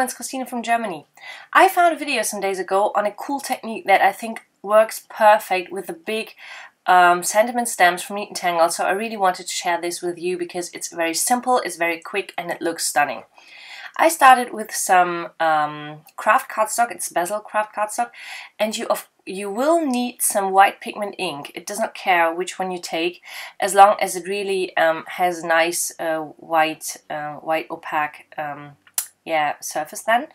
everyone, it's Christine from Germany. I found a video some days ago on a cool technique that I think works perfect with the big sentiment stamps from Neat & Tangled, so I really wanted to share this with you because it's very simple, it's very quick, and it looks stunning. I started with some craft cardstock, it's bezel craft cardstock, and you will need some white pigment ink. It does not care which one you take, as long as it really has nice white opaque surface then.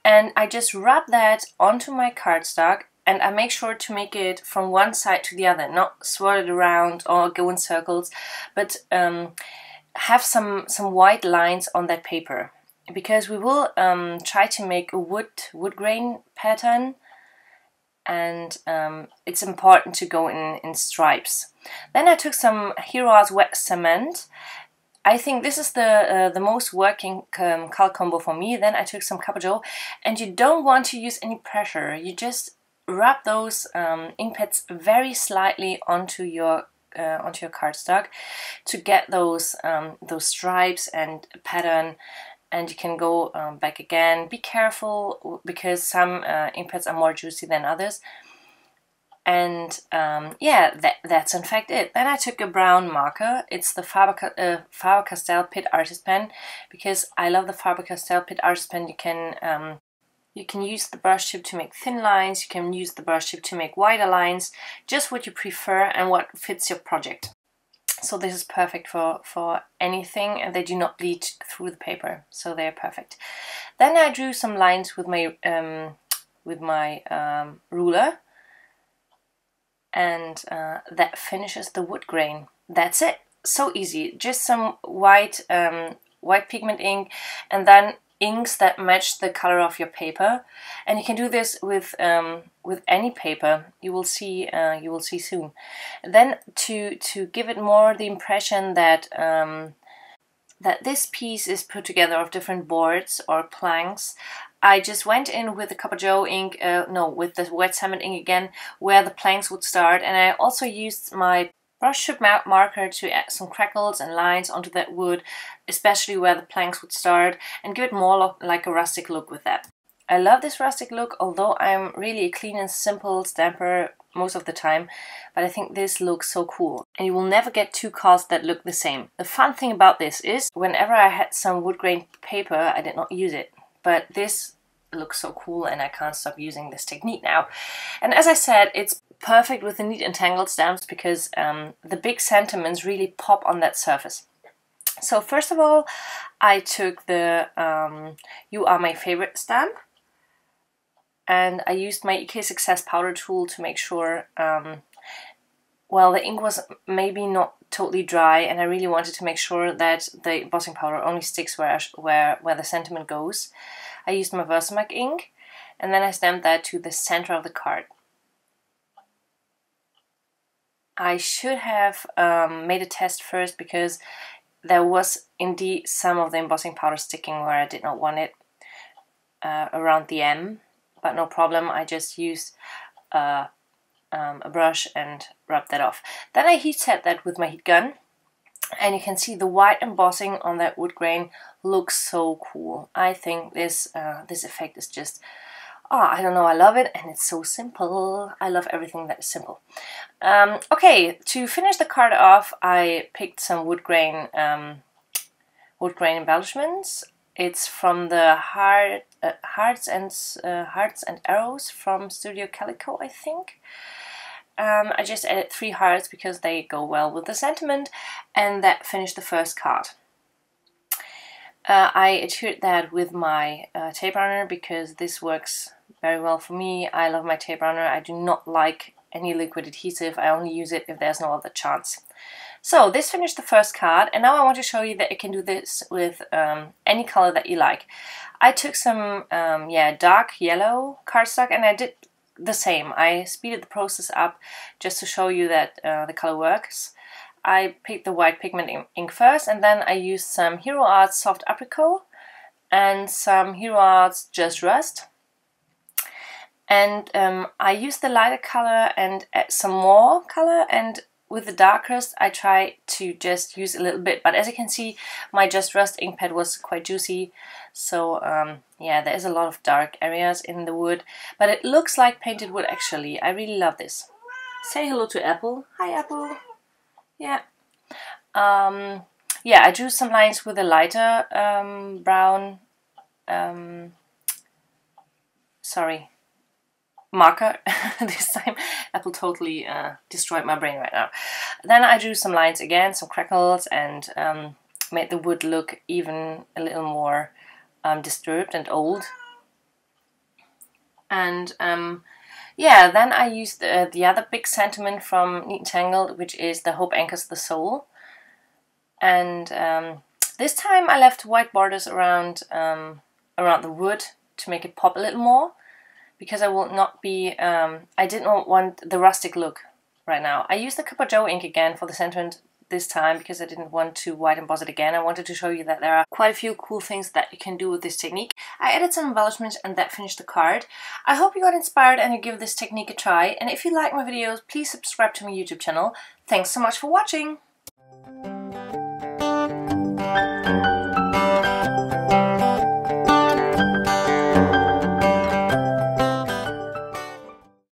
And I just rub that onto my cardstock, and I make sure to make it from one side to the other, not swirl it around or go in circles, but have some white lines on that paper, because we will try to make a wood grain pattern, and it's important to go in stripes. Then I took some Hero Arts wet cement. I think this is the most working color combo for me. Then I took some Kartenchaos, and you don't want to use any pressure. You just rub those ink pads very slightly onto your cardstock to get those stripes and pattern. And you can go back again. Be careful because some ink pads are more juicy than others. And yeah, that's in fact it. Then I took a brown marker. It's the Faber-Castell Pitt Artist Pen, because I love the Faber-Castell Pitt Artist Pen. You can use the brush tip to make thin lines. You can use the brush tip to make wider lines. Just what you prefer and what fits your project. So this is perfect for anything, and they do not bleed through the paper, so they're perfect. Then I drew some lines with my ruler, and that finishes the wood grain. That's it. So easy. Just some white pigment ink, and then inks that match the color of your paper. And you can do this with any paper. You will see soon. Then to give it more the impression that that this piece is put together of different boards or planks, I just went in with the Kartenchaos ink, with the wet cement ink again, where the planks would start, and I also used my brush tip marker to add some crackles and lines onto that wood, especially where the planks would start, and give it more like a rustic look with that. I love this rustic look, although I'm really a clean and simple stamper most of the time, but I think this looks so cool. And you will never get two cards that look the same. The fun thing about this is, whenever I had some wood grain paper, I did not use it. But this looks so cool, and I can't stop using this technique now. And as I said, it's perfect with the Neat & Tangled stamps, because the big sentiments really pop on that surface. So first of all, I took the You Are My Favorite stamp, and I used my EK Success powder tool to make sure, well, the ink was maybe not totally dry, and I really wanted to make sure that the embossing powder only sticks where the sentiment goes. I used my Versamark ink, and then I stamped that to the center of the card. I should have made a test first, because there was indeed some of the embossing powder sticking where I did not want it, around the M, but no problem. I just used a brush and rubbed that off. Then I heat set that with my heat gun, and you can see the white embossing on that wood grain looks so cool. I think this effect is just, I don't know, I love it, and it's so simple. I love everything that is simple. Okay, to finish the card off, I picked some wood grain embellishments. It's from the Hearts and Arrows from Studio Calico, I think. I just added 3 hearts because they go well with the sentiment, and that finished the first card. I adhered that with my tape runner, because this works very well for me. I love my tape runner. I do not like any liquid adhesive. I only use it if there's no other chance. So this finished the first card, and now I want to show you that you can do this with any color that you like. I took some dark yellow cardstock, and I did the same. I speeded the process up just to show you that the color works. I picked the white pigment ink first, and then I used some Hero Arts Soft Apricot and some Hero Arts Just Rust. And I used the lighter color and some more color, and with the darkest, I try to just use a little bit, but as you can see, my Just Rust ink pad was quite juicy, so yeah, there is a lot of dark areas in the wood, but it looks like painted wood actually. I really love this. Say hello to Apple. Hi, Apple. Yeah. Yeah, I drew some lines with a lighter brown, marker this time. Apple totally destroyed my brain right now. Then I drew some lines again, some crackles, and made the wood look even a little more disturbed and old. And yeah, then I used the other big sentiment from Neat and Tangled, which is The Hope Anchors the Soul. And this time I left white borders around the wood to make it pop a little more, because I will not be, I did not want the rustic look right now. I used the Copper Joe ink again for the sentiment this time because I didn't want to white emboss it again. I wanted to show you that there are quite a few cool things that you can do with this technique. I added some embellishments and that finished the card. I hope you got inspired and you give this technique a try. And if you like my videos, please subscribe to my YouTube channel. Thanks so much for watching!